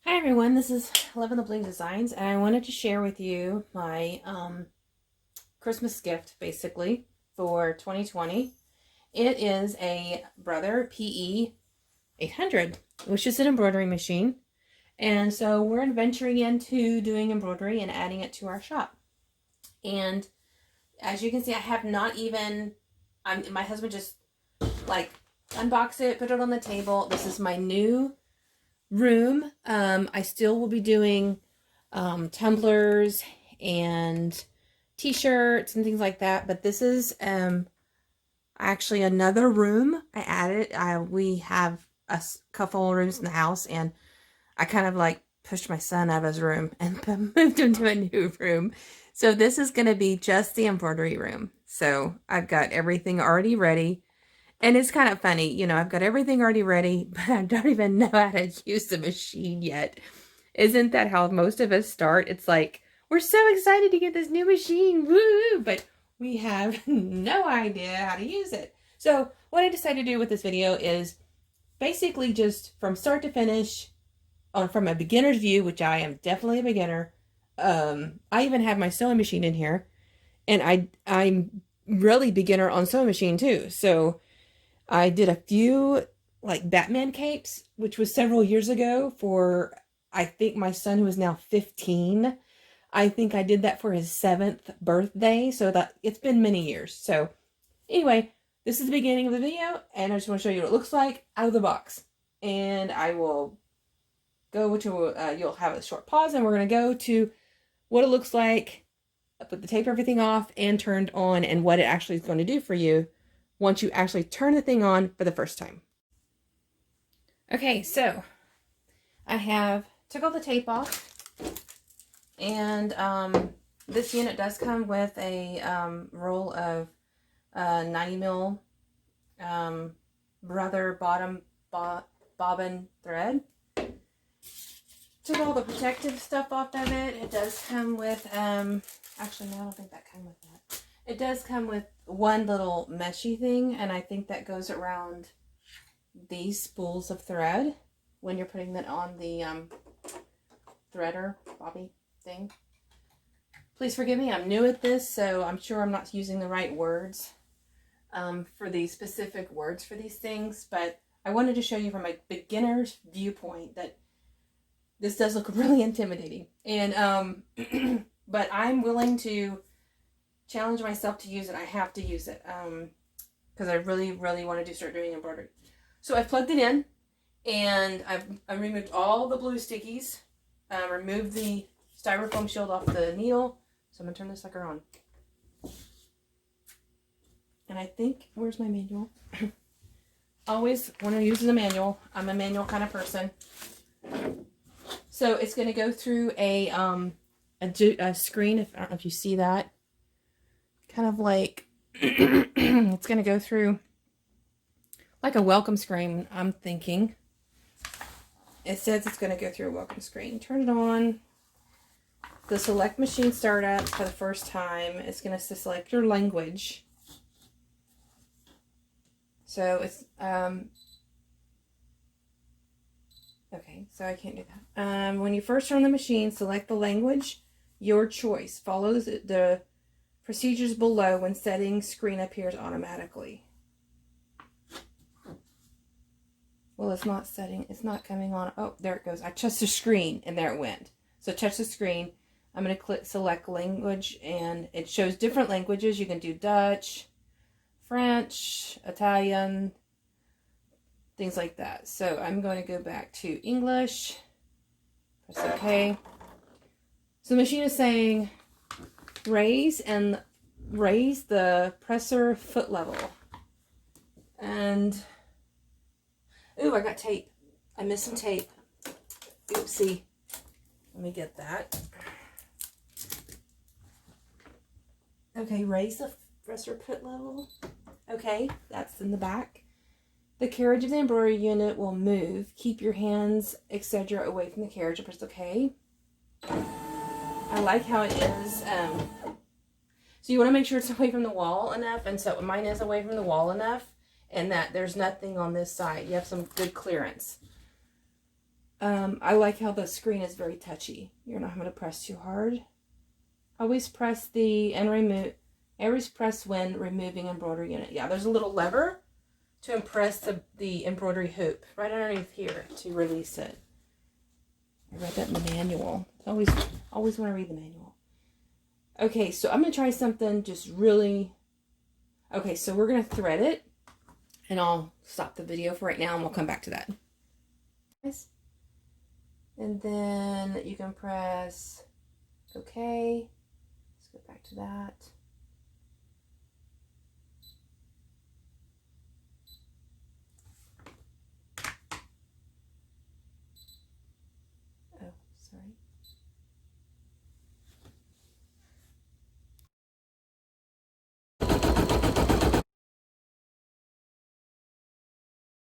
Hi everyone, this is Lovin the Bling Designs, and I wanted to share with you my Christmas gift, basically, for 2020. It is a Brother PE800, which is an embroidery machine. And so we're venturing into doing embroidery and adding it to our shop. And as you can see, I have not even, my husband just like unboxed it, put it on the table. This is my new room. I still will be doing tumblers and t-shirts and things like that, but this is actually another room I added. We have a couple rooms in the house, and I kind of like pushed my son out of his room and moved him to a new room. So this is going to be just the embroidery room. So I've got everything already ready. And it's kind of funny, you know, I've got everything already ready, but I don't even know how to use the machine yet. Isn't that how most of us start? It's like, we're so excited to get this new machine, woo! But we have no idea how to use it. So what I decided to do with this video is basically just from start to finish, from a beginner's view, which I am definitely a beginner. I even have my sewing machine in here, and I'm really beginner on sewing machine too. So I did a few like Batman capes, which was several years ago for, I think, my son, who is now 15. I think I did that for his 7th birthday. So that it's been many years. So anyway, this is the beginning of the video, and I just want to show you what it looks like out of the box. And I will go to, you'll have a short pause, and we're going to go to what it looks like with the tape everything off and turned on, and what it actually is going to do for you once you actually turn the thing on for the first time. Okay, so I have took all the tape off, and this unit does come with a roll of 90 mil Brother bobbin thread. Took all the protective stuff off of it. It does come with actually no, I don't think that came with that. It does come with one little meshy thing, and I think that goes around these spools of thread when you're putting that on the threader bobby thing. Please forgive me, I'm new at this, so I'm sure I'm not using the right words for these specific words for these things, but I wanted to show you from a beginner's viewpoint that this does look really intimidating. And but I'm willing to challenge myself to use it. I have to use it because I really want to start doing embroidery. So I've plugged it in, and I've removed all the blue stickies, removed the styrofoam shield off the needle. So I'm gonna turn this sucker on. And I think, where's my manual? Always when I use the manual, I'm a manual kind of person. So it's going to go through a screen. I don't know if you see that. Kind of like it's going to go through like a welcome screen, I'm thinking. It says it's going to go through a welcome screen. Turn it on. The select machine startup for the first time. It's going to select your language. So it's okay, so I can't do that. When you first turn on the machine, select the language, your choice. Follow the procedures below when setting screen appears automatically. Well, it's not setting. It's not coming on. Oh, there it goes. I touched the screen, and there it went. So touch the screen. I'm going to click select language, and it shows different languages. You can do Dutch, French, Italian, things like that. So I'm going to go back to English. Press OK. So the machine is saying raise the presser foot level. And ooh, I got tape. I missed some tape. Oopsie. Let me get that. Okay, raise the presser foot level. Okay, that's in the back. The carriage of the embroidery unit will move. Keep your hands, etc., away from the carriage. Press OK. I like how it is. So you want to make sure it's away from the wall enough, and so mine is away from the wall enough, and that there's nothing on this side. You have some good clearance. I like how the screen is very touchy. You're not having to press too hard. Always press always press when removing embroidery unit. Yeah, there's a little lever to press the embroidery hoop right underneath here to release it. I read that in the manual. Always want to read the manual. Okay, so I'm going to try something just really... Okay, so we're going to thread it, and I'll stop the video for right now, and we'll come back to that. And then you can press OK. Let's go back to that.